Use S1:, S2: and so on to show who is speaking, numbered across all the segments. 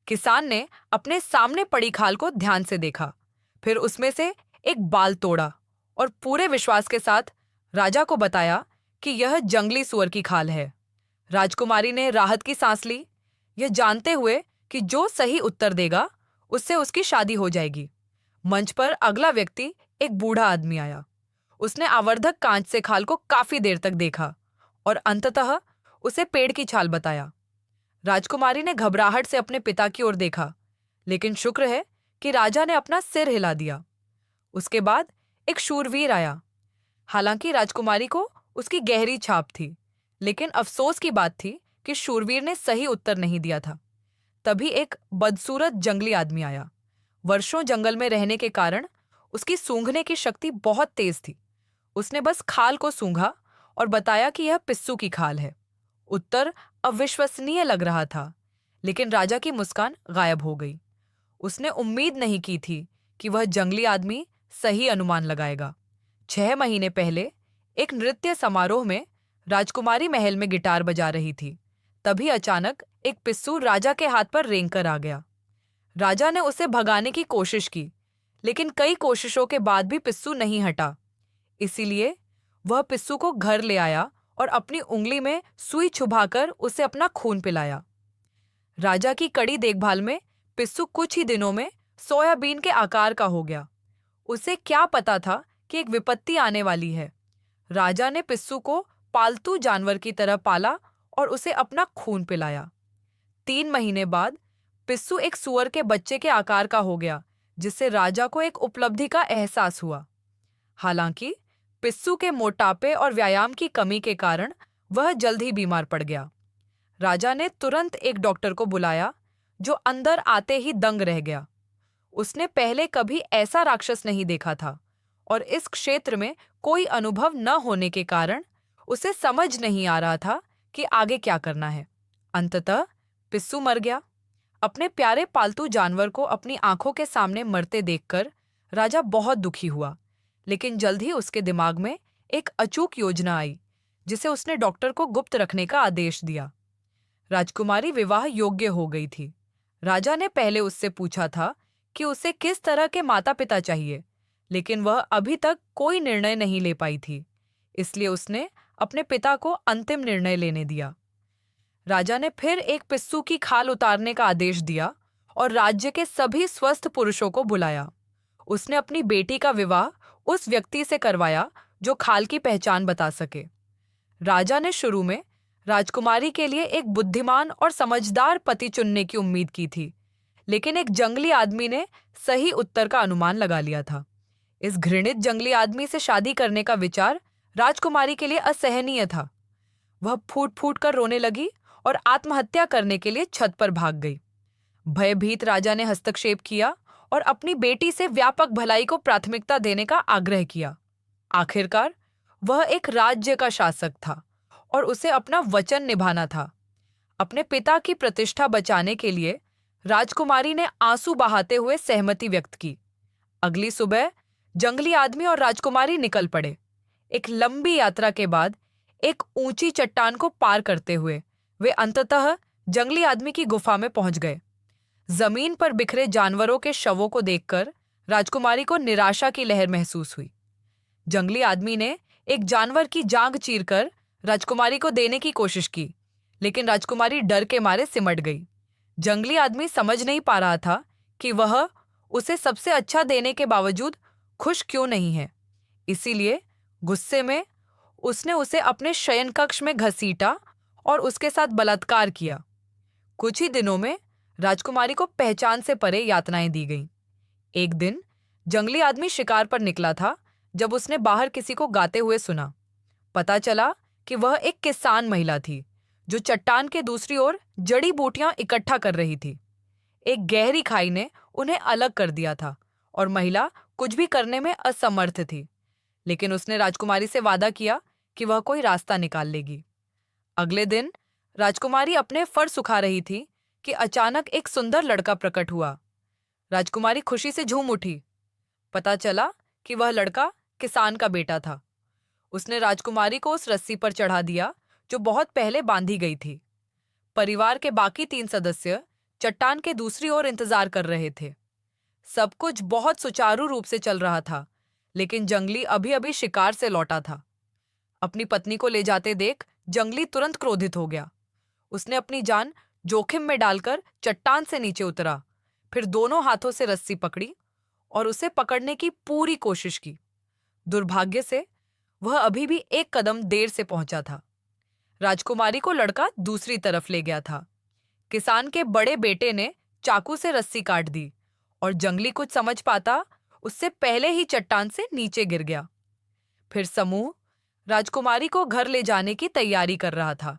S1: किसान ने अपने सामने पड़ी खाल को ध्यान से देखा, फिर उसमें से एक बाल तोड़ा और पूरे विश्वास के साथ राजा को बताया कि यह जंगली सुअर की खाल है। राजकुमारी ने राहत की सांस ली, यह जानते हुए कि जो सही उत्तर देगा उससे उसकी शादी हो जाएगी। मंच पर अगला व्यक्ति एक बूढ़ा आदमी आया। उसने आवर्धक कांच से खाल को काफी देर तक देखा और अंततः उसे पेड़ की छाल बताया। राजकुमारी ने घबराहट से अपने पिता की ओर देखा, लेकिन शुक्र है कि राजा ने अपना सिर हिला दिया। उसके बाद एक शूरवीर आया। हालांकि राजकुमारी को उसकी गहरी छाप थी, लेकिन अफसोस की बात थी कि शूरवीर ने सही उत्तर नहीं दिया था। तभी एक बदसूरत जंगली आदमी आया। वर्षों जंगल में रहने के कारण उसकी सूंघने की शक्ति बहुत तेज थी। उसने बस खाल को सूंघा और बताया कि यह पिस्सू की खाल है। उत्तर अविश्वसनीय लग रहा था, लेकिन राजा की मुस्कान गायब हो गई। उसने उम्मीद नहीं की थी कि वह जंगली आदमी सही अनुमान लगाएगा। 6 महीने पहले एक नृत्य समारोह में राजकुमारी महल में गिटार बजा रही थी। तभी अचानक एक पिस्सू राजा के हाथ पर रेंग कर आ गया। राजा ने उसे भगाने की कोशिश की, लेकिन कई कोशिशों के बाद भी पिस्सू नहीं हटा। इसीलिए वह पिस्सू को घर ले आया और अपनी उंगली में सुई छुपाकर उसे अपना खून पिलाया। राजा की कड़ी देखभाल में पिस्सू कुछ ही दिनों में सोयाबीन के आकार का हो गया। उसे क्या पता था कि एक विपत्ति आने वाली है। राजा ने पिस्सू को पालतू जानवर की तरह पाला और उसे अपना खून पिलाया। 3 महीने बाद पिस्सू एक सुअर के बच्चे के आकार का हो गया, जिससे राजा को एक उपलब्धि का एहसास हुआ। हालांकि पिस्सू के मोटापे और व्यायाम की कमी के कारण वह जल्द ही बीमार पड़ गया। राजा ने तुरंत एक डॉक्टर को बुलाया, जो अंदर आते ही दंग रह गया। उसने पहले कभी ऐसा राक्षस नहीं देखा था और इस क्षेत्र में कोई अनुभव न होने के कारण उसे समझ नहीं आ रहा था कि आगे क्या करना है। अंततः पिस्सू मर गया। अपने प्यारे पालतू जानवर को अपनी आंखों के सामने मरते देखकर राजा बहुत दुखी हुआ, लेकिन जल्द ही उसके दिमाग में एक अचूक योजना आई, जिसे उसने डॉक्टर को गुप्त रखने का आदेश दिया। राजकुमारी विवाह योग्य हो गई थी। राजा ने पहले उससे पूछा था कि उसे किस तरह के माता पिता चाहिए, लेकिन वह अभी तक कोई निर्णय नहीं ले पाई थी। इसलिए उसने अपने पिता को अंतिम निर्णय लेने दिया। राजा ने फिर एक पिस्सू की खाल उतारने का आदेश दिया और राज्य के सभी स्वस्थ पुरुषों को बुलाया। उसने अपनी बेटी का विवाह उस व्यक्ति से करवाया जो खाल की पहचान बता सके। राजा ने शुरू में राजकुमारी के लिए एक बुद्धिमान और समझदार पति चुनने की उम्मीद की थी, लेकिन एक जंगली आदमी ने सही उत्तर का अनुमान लगा लिया था। इस घृणित जंगली आदमी से शादी करने का विचार राजकुमारी के लिए असहनीय था। वह फूट फूट कर रोने लगी और आत्महत्या करने के लिए छत पर भाग गई। भयभीत राजा ने हस्तक्षेप किया और अपनी बेटी से व्यापक भलाई को प्राथमिकता देने का आग्रह किया। आखिरकार वह एक राज्य का शासक था और उसे अपना वचन निभाना था। अपने पिता की प्रतिष्ठा बचाने के लिए राजकुमारी ने आंसू बहाते हुए सहमति व्यक्त की। अगली सुबह जंगली आदमी और राजकुमारी निकल पड़े। एक लंबी यात्रा के बाद एक ऊंची चट्टान को पार करते हुए वे अंततः जंगली आदमी की गुफा में पहुंच गए। जमीन पर बिखरे जानवरों के शवों को देखकर राजकुमारी को निराशा की लहर महसूस हुई। जंगली आदमी ने एक जानवर की जांघ चीरकर राजकुमारी को देने की कोशिश की, लेकिन राजकुमारी डर के मारे सिमट गई। जंगली आदमी समझ नहीं पा रहा था कि वह उसे सबसे अच्छा देने के बावजूद खुश क्यों नहीं है। इसीलिए गुस्से में उसने उसे अपने शयन कक्ष में घसीटा और उसके साथ बलात्कार किया। कुछ ही दिनों में राजकुमारी को पहचान से परे यातनाएं दी गईं। एक दिन जंगली आदमी शिकार पर निकला था जब उसने बाहर किसी को गाते हुए सुना। पता चला कि वह एक किसान महिला थी जो चट्टान के दूसरी ओर जड़ी बूटियां इकट्ठा कर रही थी। एक गहरी खाई ने उन्हें अलग कर दिया था और महिला कुछ भी करने में असमर्थ थी, लेकिन उसने राजकुमारी से वादा किया कि वह कोई रास्ता निकाल लेगी। अगले दिन राजकुमारी अपने फर सुखा रही थी कि अचानक एक सुंदर लड़का प्रकट हुआ। राजकुमारी खुशी से झूम उठी। पता चला कि वह लड़का किसान का बेटा था। उसने राजकुमारी को उस रस्सी पर चढ़ा दिया जो बहुत पहले बांधी गई थी। परिवार के बाकी 3 सदस्य चट्टान के दूसरी ओर इंतजार कर रहे थे। सब कुछ बहुत सुचारू रूप से चल रहा था, लेकिन जंगली अभी अभी शिकार से लौटा था। अपनी पत्नी को ले जाते देख जंगली तुरंत क्रोधित हो गया। उसने अपनी जान जोखिम में डालकर चट्टान से नीचे उतरा, फिर दोनों हाथों से रस्सी पकड़ी और उसे पकड़ने की पूरी कोशिश की। दुर्भाग्य से वह अभी भी एक कदम देर से पहुंचा था। राजकुमारी को लड़का दूसरी तरफ ले गया था। किसान के बड़े बेटे ने चाकू से रस्सी काट दी और जंगली कुछ समझ पाता उससे पहले ही चट्टान से नीचे गिर गया। फिर समूह राजकुमारी को घर ले जाने की तैयारी कर रहा था,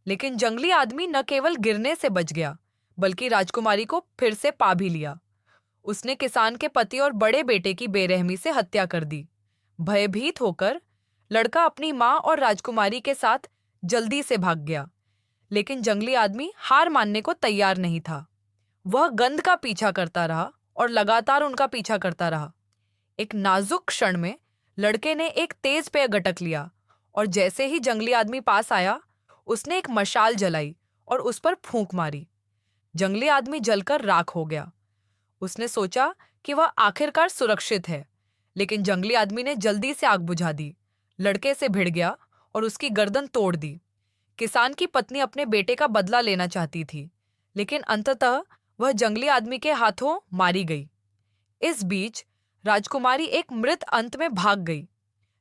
S1: लेकिन जंगली आदमी न केवल गिरने से बच गया, बल्कि राजकुमारी को फिर से पा भी लिया। उसने किसान के पति और बड़े बेटे की बेरहमी से हत्या कर दी। भयभीत होकर लड़का अपनी मां और राजकुमारी के साथ जल्दी से भाग गया, लेकिन जंगली आदमी हार मानने को तैयार नहीं था। वह गंध का पीछा करता रहा और लगातार उनका पीछा करता रहा। एक नाजुक क्षण में लड़के ने एक तेज पेय गटक लिया और जैसे ही जंगली आदमी पास आया, उसने एक मशाल जलाई और उस पर फूंक मारी। जंगली आदमी जलकर राख हो गया। उसने सोचा कि वह आखिरकार सुरक्षित है, लेकिन जंगली आदमी ने जल्दी से आग बुझा दी, लड़के से भिड़ गया और उसकी गर्दन तोड़ दी। किसान की पत्नी अपने बेटे का बदला लेना चाहती थी, लेकिन अंततः वह जंगली आदमी के हाथों मारी गई। इस बीच राजकुमारी एक मृत अंत में भाग गई।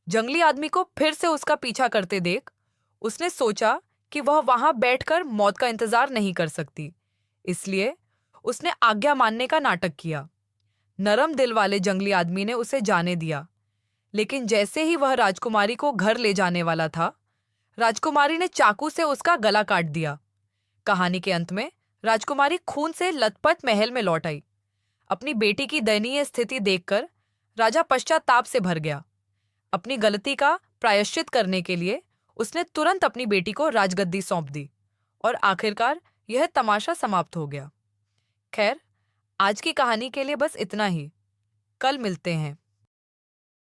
S1: जंगली आदमी को फिर से उसका पीछा करते देख उसने सोचा कि वह वहां बैठकर मौत का इंतजार नहीं कर सकती, इसलिए उसने आज्ञा मानने का नाटक किया। नरम दिल वाले जंगली आदमी ने उसे जाने दिया, लेकिन जैसे ही वह राजकुमारी को घर ले जाने वाला था, राजकुमारी ने चाकू से उसका गला काट दिया। कहानी के अंत में राजकुमारी खून से लथपथ महल में लौट आई। अपनी बेटी की दयनीय स्थिति देखकर राजा पश्चाताप से भर गया। अपनी गलती का प्रायश्चित करने के लिए उसने तुरंत अपनी बेटी को राजगद्दी सौंप दी और आखिरकार यह तमाशा समाप्त हो गया। खैर, आज की कहानी के लिए बस इतना ही। कल मिलते हैं।